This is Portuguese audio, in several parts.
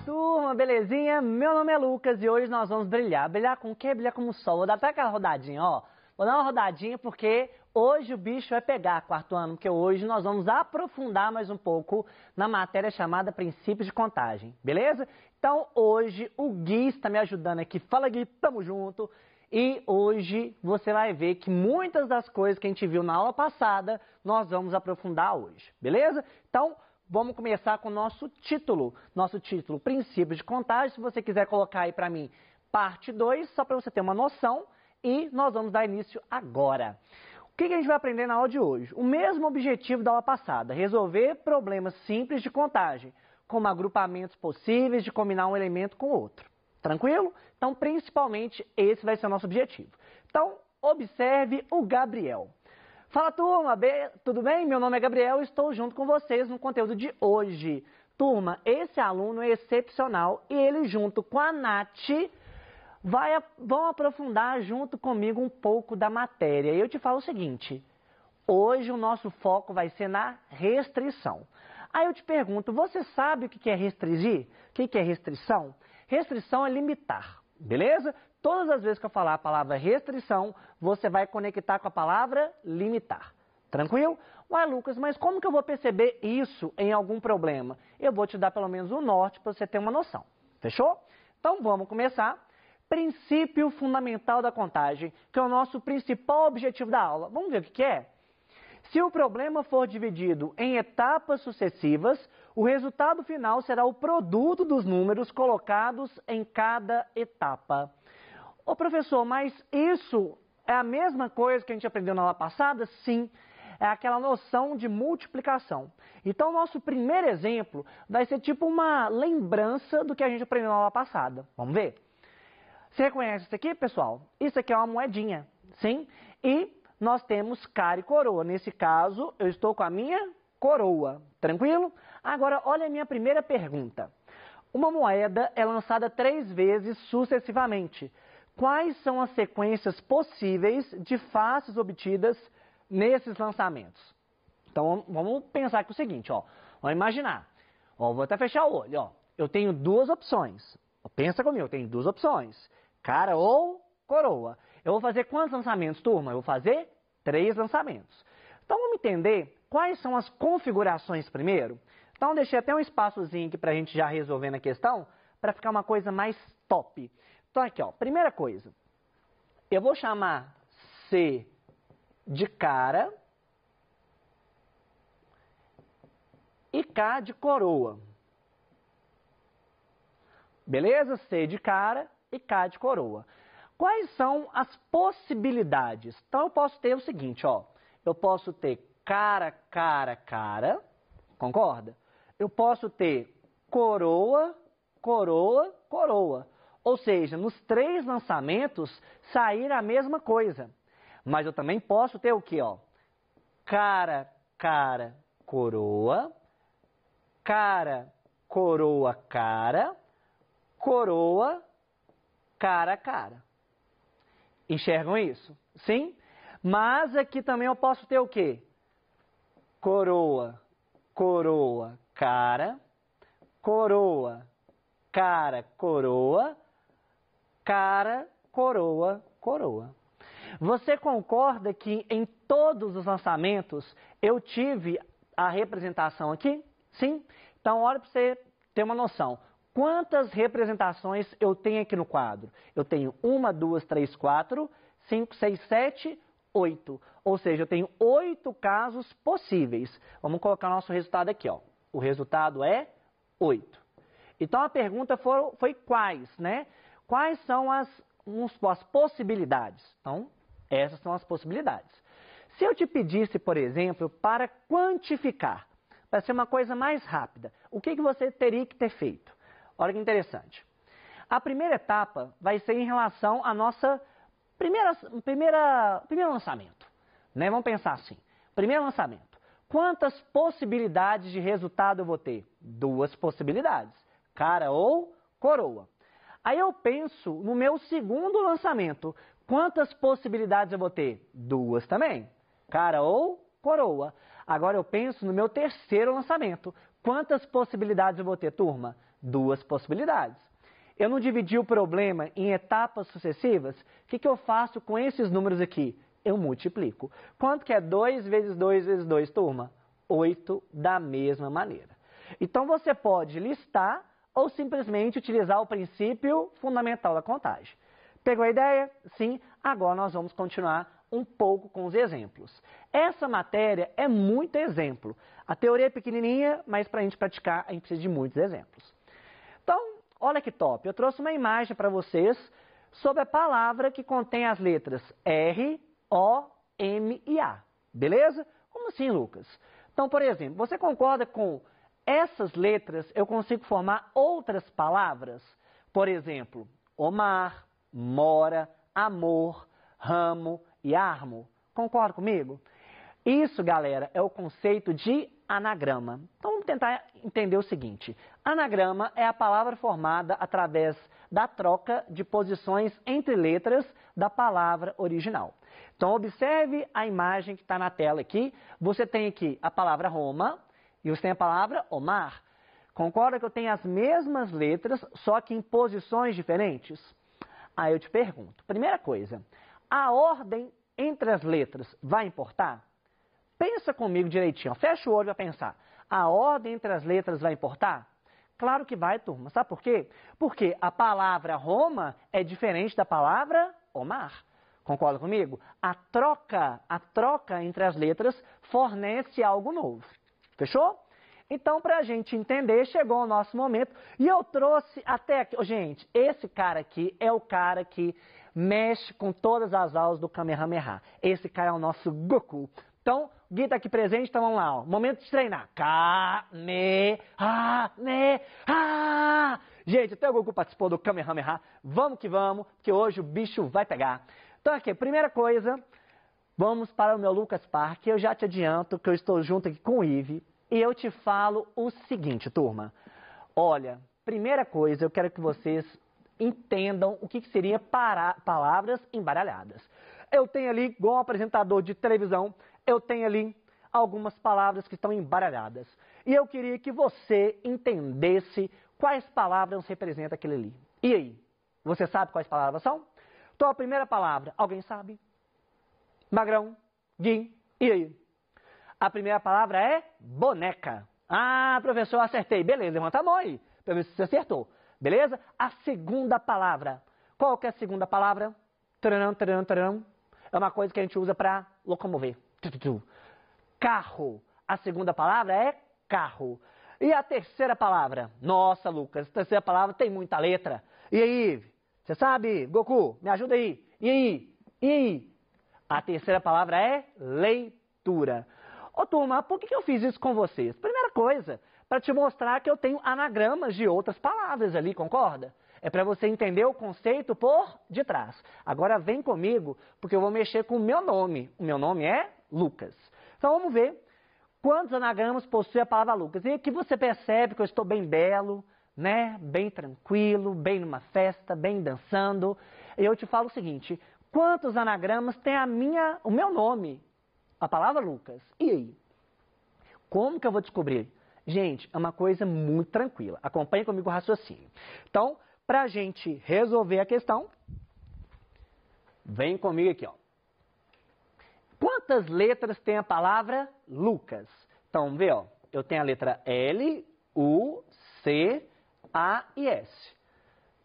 turma, belezinha? Meu nome é Lucas e hoje nós vamos brilhar. Brilhar com o quê? Brilhar como o sol. Vou dar até aquela rodadinha, ó. Vou dar uma rodadinha porque hoje o bicho vai pegar, quarto ano, porque hoje nós vamos aprofundar mais um pouco na matéria chamada Princípios de Contagem, beleza? Então hoje o Gui está me ajudando aqui. Fala, Gui, tamo junto. E hoje você vai ver que muitas das coisas que a gente viu na aula passada, nós vamos aprofundar hoje, beleza? Então, vamos começar com o nosso título. Nosso título, Princípios de Contagem. Se você quiser colocar aí para mim, parte 2, só para você ter uma noção. E nós vamos dar início agora. O que a gente vai aprender na aula de hoje? O mesmo objetivo da aula passada, resolver problemas simples de contagem, como agrupamentos possíveis de combinar um elemento com outro. Tranquilo? Então, principalmente, esse vai ser o nosso objetivo. Então, observe o Gabriel. Fala, turma, tudo bem? Meu nome é Gabriel e estou junto com vocês no conteúdo de hoje. Turma, esse aluno é excepcional e ele, junto com a Nath, vão aprofundar junto comigo um pouco da matéria. E eu te falo o seguinte, hoje o nosso foco vai ser na restrição. Aí eu te pergunto, você sabe o que é restringir? O que é restrição? Restrição é limitar, beleza? Todas as vezes que eu falar a palavra restrição, você vai conectar com a palavra limitar. Tranquilo? Ué, Lucas, mas como que eu vou perceber isso em algum problema? Eu vou te dar pelo menos o norte para você ter uma noção. Fechou? Então vamos começar. Princípio fundamental da contagem, que é o nosso principal objetivo da aula. Vamos ver o que é? Se o problema for dividido em etapas sucessivas, o resultado final será o produto dos números colocados em cada etapa. Ô professor, mas isso é a mesma coisa que a gente aprendeu na aula passada? Sim, é aquela noção de multiplicação. Então, nosso primeiro exemplo vai ser tipo uma lembrança do que a gente aprendeu na aula passada. Vamos ver? Você reconhece isso aqui, pessoal? Isso aqui é uma moedinha, sim? E nós temos cara e coroa. Nesse caso, eu estou com a minha coroa. Tranquilo? Agora, olha a minha primeira pergunta. Uma moeda é lançada 3 vezes sucessivamente. Quais são as sequências possíveis de faces obtidas nesses lançamentos? Então, vamos pensar aqui o seguinte, ó. Vamos imaginar. Ó, vou até fechar o olho, ó. Eu tenho 2 opções. Pensa comigo, eu tenho 2 opções. Cara ou coroa. Eu vou fazer quantos lançamentos, turma? Eu vou fazer 3 lançamentos. Então, vamos entender quais são as configurações primeiro? Então, deixei até um espaçozinho aqui para a gente já resolvendo a questão, para ficar uma coisa mais top. Então, aqui, ó, primeira coisa. Eu vou chamar C de cara e K de coroa. Beleza? C de cara e K de coroa. Quais são as possibilidades? Então, eu posso ter o seguinte, ó. Eu posso ter cara, cara, cara. Concorda? Eu posso ter coroa, coroa, coroa. Ou seja, nos 3 lançamentos, sair a mesma coisa. Mas eu também posso ter o quê, ó? Cara, cara, coroa. Cara, coroa, cara. Coroa, cara, cara. Enxergam isso? Sim? Mas aqui também eu posso ter o quê? Coroa, coroa, cara. Coroa, cara, coroa. Cara, coroa, coroa. Você concorda que em todos os lançamentos eu tive a representação aqui? Sim? Então, olha para você ter uma noção. Quantas representações eu tenho aqui no quadro? Eu tenho 1, 2, 3, 4, 5, 6, 7, 8. Ou seja, eu tenho 8 casos possíveis. Vamos colocar o nosso resultado aqui, ó. O resultado é 8. Então a pergunta foi quais, né? Quais são as possibilidades? Então, essas são as possibilidades. Se eu te pedisse, por exemplo, para quantificar, para ser uma coisa mais rápida, o que você teria que ter feito? Olha que interessante. A primeira etapa vai ser em relação à nossa primeiro lançamento. Né? Vamos pensar assim. Primeiro lançamento. Quantas possibilidades de resultado eu vou ter? 2 possibilidades. Cara ou coroa. Aí eu penso no meu segundo lançamento. Quantas possibilidades eu vou ter? 2 também. Cara ou coroa. Agora eu penso no meu terceiro lançamento. Quantas possibilidades eu vou ter, turma? 2 possibilidades. Eu não dividi o problema em etapas sucessivas? O que eu faço com esses números aqui? Eu multiplico. Quanto que é 2 vezes 2 vezes 2, turma? 8 da mesma maneira. Então, você pode listar ou simplesmente utilizar o princípio fundamental da contagem. Pegou a ideia? Sim. Agora nós vamos continuar um pouco com os exemplos. Essa matéria é muito exemplo. A teoria é pequenininha, mas para a gente praticar, a gente precisa de muitos exemplos. Então, olha que top. Eu trouxe uma imagem para vocês sobre a palavra que contém as letras R, O, M e A. Beleza? Como assim, Lucas? Então, por exemplo, você concorda com essas letras, eu consigo formar outras palavras? Por exemplo, Omar, Mora, Amor, Ramo e Armo. Concorda comigo? Isso, galera, é o conceito de anagrama. Então, vamos tentar entender o seguinte. Anagrama é a palavra formada através da troca de posições entre letras da palavra original. Então, observe a imagem que está na tela aqui. Você tem aqui a palavra Roma e você tem a palavra Omar. Concorda que eu tenho as mesmas letras, só que em posições diferentes? Aí eu te pergunto, primeira coisa, a ordem entre as letras vai importar? Pensa comigo direitinho, fecha o olho para pensar. A ordem entre as letras vai importar? Claro que vai, turma. Sabe por quê? Porque a palavra Roma é diferente da palavra Omar. Concorda comigo? A troca entre as letras fornece algo novo. Fechou? Então, para a gente entender, chegou o nosso momento. E eu trouxe até aqui... Gente, esse cara aqui é o cara que mexe com todas as aulas do Kamehameha. Esse cara é o nosso Goku. Então, o Gui está aqui presente, então vamos lá. Ó. Momento de treinar. Kamehameha. Gente, até o Goku participou do Kamehameha. Vamos que vamos, porque hoje o bicho vai pegar. Então, aqui, primeira coisa, vamos para o meu Lucas Park. Eu já te adianto que eu estou junto aqui com o Ive. E eu te falo o seguinte, turma. Olha, primeira coisa, eu quero que vocês entendam o que seria palavras embaralhadas. Eu tenho ali, igual um apresentador de televisão, eu tenho ali algumas palavras que estão embaralhadas. E eu queria que você entendesse quais palavras representam aquele ali. E aí? Você sabe quais palavras são? Então, a primeira palavra, alguém sabe? Magrão, Gui, e aí? A primeira palavra é boneca. Ah, professor, acertei. Beleza, levanta a mão aí, para ver se você acertou. Beleza? A segunda palavra. Qual que é a segunda palavra? Taranã, taranã, taranã. É uma coisa que a gente usa para locomover. Carro. A segunda palavra é carro. E a terceira palavra? Nossa, Lucas, a terceira palavra tem muita letra. E aí? Você sabe? Goku, me ajuda aí. E aí? E aí? A terceira palavra é leitura. Ô, turma, por que eu fiz isso com vocês? Primeira coisa, para te mostrar que eu tenho anagramas de outras palavras ali, concorda? É para você entender o conceito por detrás. Agora vem comigo, porque eu vou mexer com o meu nome. O meu nome é Lucas. Então vamos ver quantos anagramas possui a palavra Lucas. E aqui você percebe que eu estou bem belo, né? Bem tranquilo, bem numa festa, bem dançando. E eu te falo o seguinte, quantos anagramas tem o meu nome? A palavra Lucas. E aí? Como que eu vou descobrir? Gente, é uma coisa muito tranquila. Acompanhe comigo o raciocínio. Então, para a gente resolver a questão, vem comigo aqui, ó. Quantas letras tem a palavra Lucas? Então, vê, ó. Eu tenho a letra L, U, C, A e S.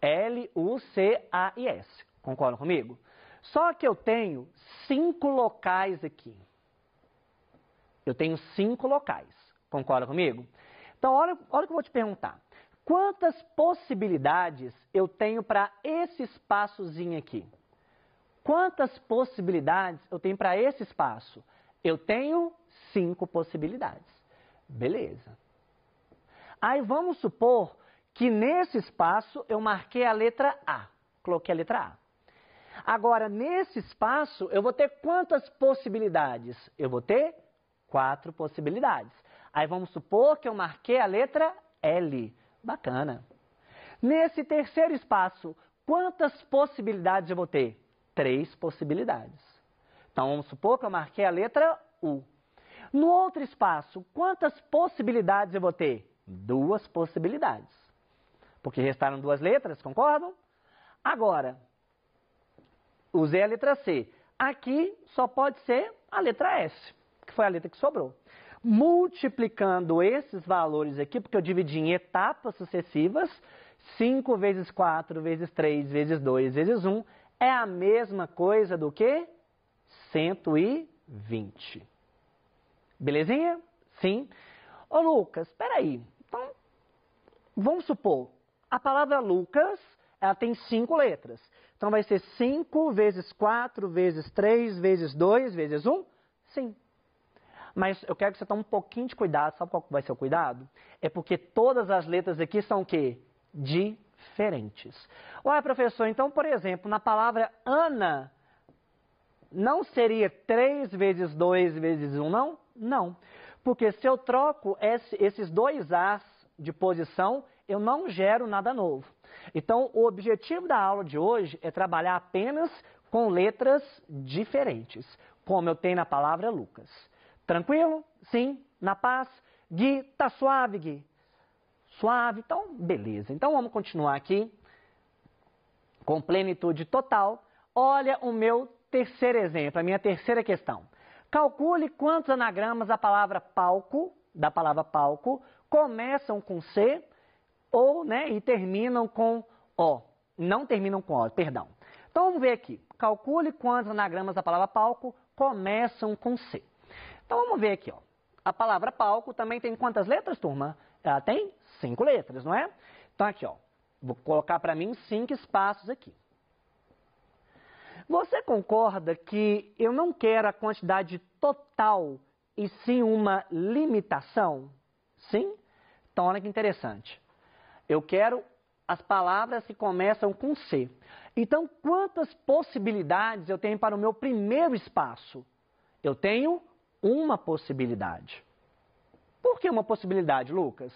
L, U, C, A e S. Concordam comigo? Só que eu tenho 5 locais aqui. Eu tenho 5 locais. Concorda comigo? Então, olha o que eu vou te perguntar. Quantas possibilidades eu tenho para esse espaçozinho aqui? Quantas possibilidades eu tenho para esse espaço? Eu tenho 5 possibilidades. Beleza. Aí vamos supor que nesse espaço eu marquei a letra A. Coloquei a letra A. Agora, nesse espaço, eu vou ter quantas possibilidades? Eu vou ter 4 possibilidades. Aí vamos supor que eu marquei a letra L. Bacana. Nesse terceiro espaço, quantas possibilidades eu vou ter? 3 possibilidades. Então vamos supor que eu marquei a letra U. No outro espaço, quantas possibilidades eu vou ter? 2 possibilidades. porque restaram duas letras, concordam? Agora, usei a letra C. Aqui só pode ser a letra S, que foi a letra que sobrou. Multiplicando esses valores aqui, porque eu dividi em etapas sucessivas, 5 vezes 4 vezes 3 vezes 2 vezes 1, é a mesma coisa do que 120. Belezinha? Sim. Ô Lucas, peraí. Então, vamos supor, a palavra Lucas, ela tem 5 letras. Então vai ser 5 vezes 4 vezes 3 vezes 2 vezes 1? Sim. Mas eu quero que você tome um pouquinho de cuidado. Sabe qual vai ser o cuidado? É porque todas as letras aqui são o quê? Diferentes. Ué, professor, então, por exemplo, na palavra Ana, não seria 3 vezes 2 vezes 1, não? Não. Porque se eu troco esses dois As de posição, eu não gero nada novo. Então, o objetivo da aula de hoje é trabalhar apenas com letras diferentes, como eu tenho na palavra Lucas. Tranquilo? Sim? Na paz? Gui, tá suave, Gui? Suave? Então, beleza. Então, vamos continuar aqui com plenitude total. Olha o meu terceiro exemplo, a minha terceira questão. Calcule quantos anagramas da palavra palco começam com C ou, e terminam com O. Não terminam com O, perdão. Então, vamos ver aqui. Calcule quantos anagramas da palavra palco começam com C. Então, vamos ver aqui, ó. A palavra palco também tem quantas letras, turma? Ela tem 5 letras, não é? Então, aqui, ó. Vou colocar para mim 5 espaços aqui. Você concorda que eu não quero a quantidade total e sim uma limitação? Sim? Então, olha que interessante. Eu quero as palavras que começam com C. Então, quantas possibilidades eu tenho para o meu primeiro espaço? Eu tenho uma possibilidade. Por que uma possibilidade, Lucas?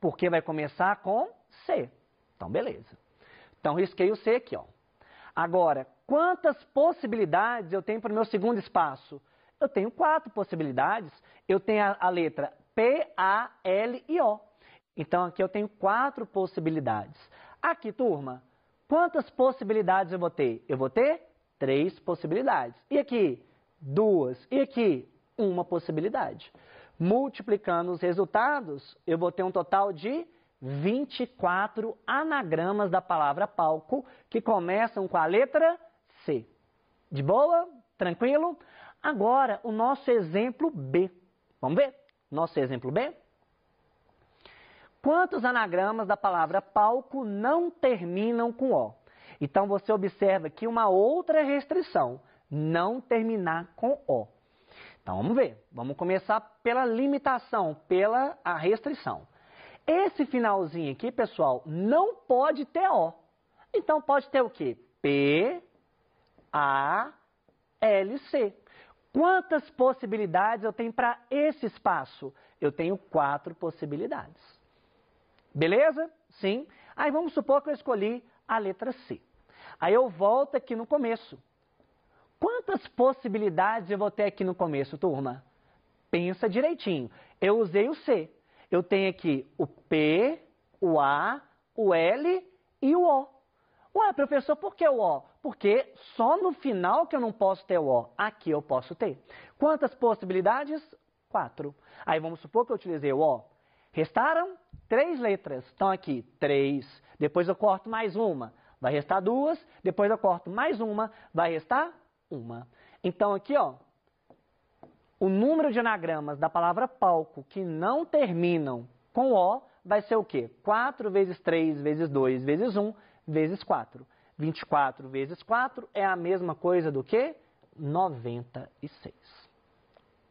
Porque vai começar com C. Então, beleza. Então, risquei o C aqui, ó. Agora, quantas possibilidades eu tenho para o meu segundo espaço? Eu tenho 4 possibilidades. Eu tenho a letra P, A, L e O. Então, aqui eu tenho 4 possibilidades. Aqui, turma, quantas possibilidades eu vou ter? Eu vou ter 3 possibilidades. E aqui? 2. E aqui? 1 possibilidade. Multiplicando os resultados, eu vou ter um total de 24 anagramas da palavra palco que começam com a letra C. De boa? Tranquilo? Agora, o nosso exemplo B. Vamos ver? Nosso exemplo B? Quantos anagramas da palavra palco não terminam com O? Então, você observa aqui uma outra restrição. Não terminar com O. Então, vamos ver. Vamos começar pela limitação, pela restrição. Esse finalzinho aqui, pessoal, não pode ter O. Então, pode ter o quê? P, A, L, C. Quantas possibilidades eu tenho para esse espaço? Eu tenho 4 possibilidades. Beleza? Sim. Aí, vamos supor que eu escolhi a letra C. Aí, eu volto aqui no começo. Quantas possibilidades eu vou ter aqui no começo, turma? Pensa direitinho. Eu usei o C. Eu tenho aqui o P, o A, o L e o O. Ué, professor, por que o O? Porque só no final que eu não posso ter o O. Aqui eu posso ter. Quantas possibilidades? 4. Aí vamos supor que eu utilizei o O. Restaram 3 letras. Então aqui, 3. Depois eu corto mais uma. Vai restar 2. Depois eu corto mais uma. Vai restar 1. Então aqui, ó. O número de anagramas da palavra palco que não terminam com O vai ser o quê? 4 vezes 3 vezes 2 vezes 1 vezes 4. 24 vezes 4 é a mesma coisa do que 96.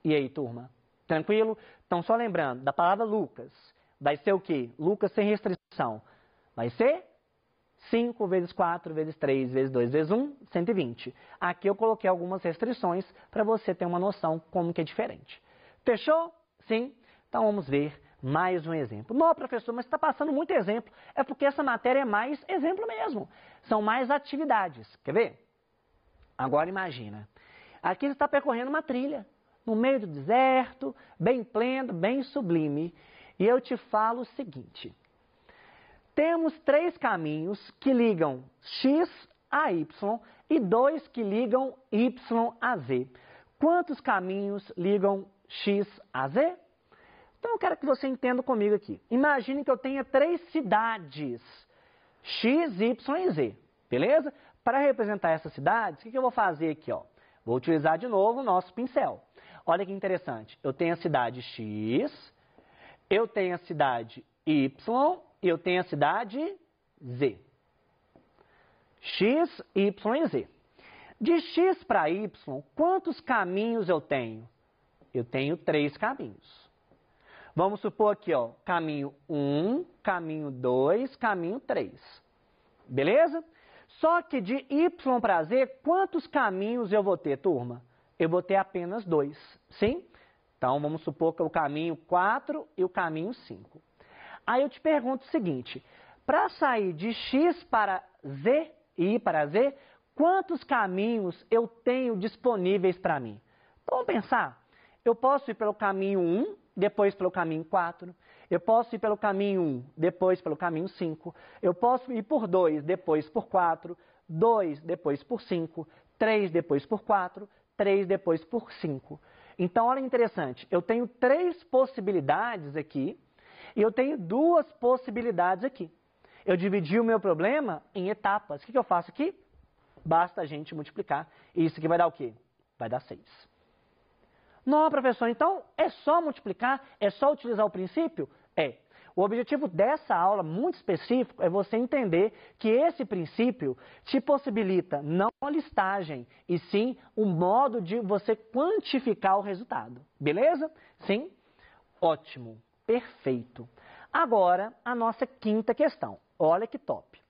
E aí, turma? Tranquilo? Então, só lembrando, da palavra Lucas, vai ser o quê? Lucas sem restrição. Vai ser 5 vezes 4 vezes 3 vezes 2 vezes 1, 120. Aqui eu coloquei algumas restrições para você ter uma noção como que é diferente. Fechou? Sim? Então vamos ver mais um exemplo. Não, professor, mas está passando muito exemplo. É porque essa matéria é mais exemplo mesmo. São mais atividades. Quer ver? Agora imagina. Aqui você está percorrendo uma trilha, no meio do deserto, bem pleno, bem sublime. E eu te falo o seguinte. Temos 3 caminhos que ligam x a y e 2 que ligam y a z. Quantos caminhos ligam x a z? Então eu quero que você entenda comigo aqui. Imagine que eu tenha 3 cidades, x, y e z, beleza? Para representar essas cidades, o que eu vou fazer aqui? Ó? Vou utilizar de novo o nosso pincel. Olha que interessante, eu tenho a cidade x, eu tenho a cidade y e eu tenho a cidade z. X, y e z. De x para y, quantos caminhos eu tenho? Eu tenho 3 caminhos. Vamos supor aqui, ó, caminho 1, caminho 2, caminho 3. Beleza? Só que de y para z, quantos caminhos eu vou ter, turma? Eu vou ter apenas 2, sim? Então, vamos supor que é o caminho 4 e o caminho 5. Aí eu te pergunto o seguinte, para sair de x para z e y para z, quantos caminhos eu tenho disponíveis para mim? Então, vamos pensar. Eu posso ir pelo caminho 1, depois pelo caminho 4. Eu posso ir pelo caminho 1, depois pelo caminho 5. Eu posso ir por 2, depois por 4. 2, depois por 5. 3, depois por 4. 3, depois por 5. Então, olha que interessante. Eu tenho 3 possibilidades aqui e eu tenho 2 possibilidades aqui. Eu dividi o meu problema em etapas. O que eu faço aqui? Basta a gente multiplicar. E isso aqui vai dar o quê? Vai dar 6. Não, professor, então é só multiplicar? É só utilizar o princípio? É. O objetivo dessa aula, muito específico, é você entender que esse princípio te possibilita não a listagem, e sim um modo de você quantificar o resultado. Beleza? Sim? Ótimo. Perfeito. Agora, a nossa quinta questão. Olha que top.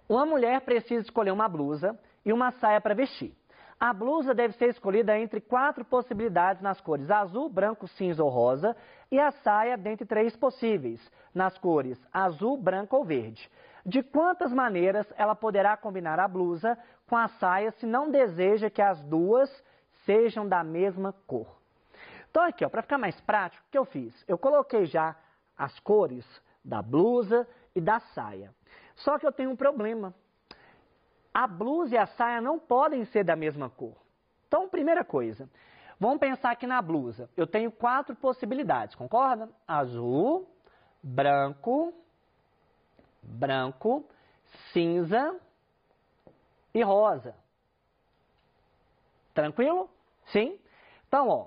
Uma mulher precisa escolher uma blusa e uma saia para vestir. A blusa deve ser escolhida entre 4 possibilidades nas cores azul, branco, cinza ou rosa, e a saia dentre 3 possíveis, nas cores azul, branco ou verde. De quantas maneiras ela poderá combinar a blusa com a saia se não deseja que as duas sejam da mesma cor? Então aqui, para ficar mais prático, o que eu fiz? Eu coloquei já as cores da blusa e da saia. Só que eu tenho um problema. A blusa e a saia não podem ser da mesma cor. Então, primeira coisa, vamos pensar aqui na blusa. Eu tenho 4 possibilidades, concorda? Azul, branco, cinza e rosa. Tranquilo? Sim? Então, ó,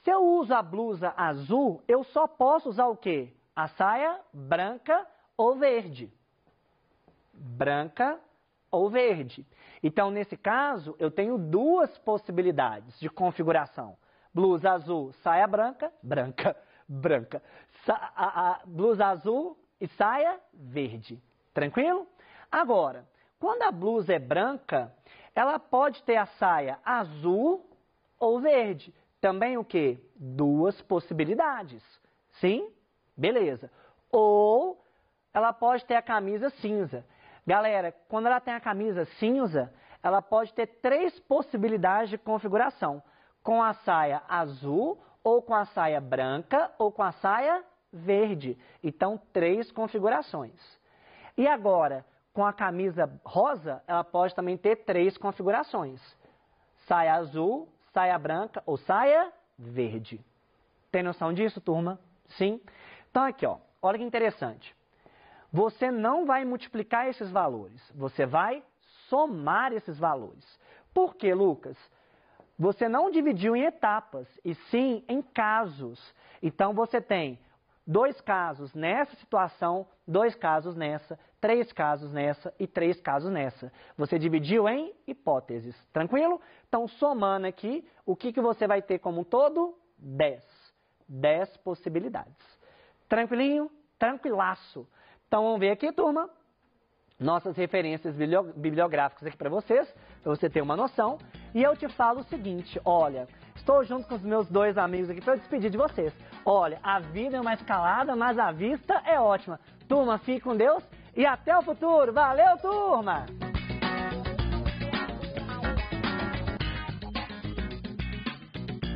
se eu uso a blusa azul, eu só posso usar o quê? A saia branca ou verde. Branca ou verde. Então, nesse caso, eu tenho 2 possibilidades de configuração. Blusa azul, saia branca. Blusa azul e saia verde. Tranquilo? Agora, quando a blusa é branca, ela pode ter a saia azul ou verde. Também o quê? 2 possibilidades. Sim? Beleza. Ou ela pode ter a camisa cinza. Galera, quando ela tem a camisa cinza, ela pode ter 3 possibilidades de configuração. Com a saia azul, ou com a saia branca, ou com a saia verde. Então, 3 configurações. E agora, com a camisa rosa, ela pode também ter 3 configurações. Saia azul, saia branca ou saia verde. Tem noção disso, turma? Sim? Então, aqui, ó, olha que interessante. Você não vai multiplicar esses valores, você vai somar esses valores. Por quê, Lucas? Você não dividiu em etapas, e sim em casos. Então, você tem 2 casos nessa situação, 2 casos nessa, 3 casos nessa e 3 casos nessa. Você dividiu em hipóteses, tranquilo? Então, somando aqui, o que você vai ter como um todo? 10. 10 possibilidades. Tranquilinho? Tranquilaço. Então, vamos ver aqui, turma, nossas referências bibliográficas aqui para você ter uma noção. E eu te falo o seguinte, olha, estou junto com os meus 2 amigos aqui para despedir de vocês. Olha, a vida é uma escalada, mas a vista é ótima. Turma, fique com Deus e até o futuro. Valeu, turma!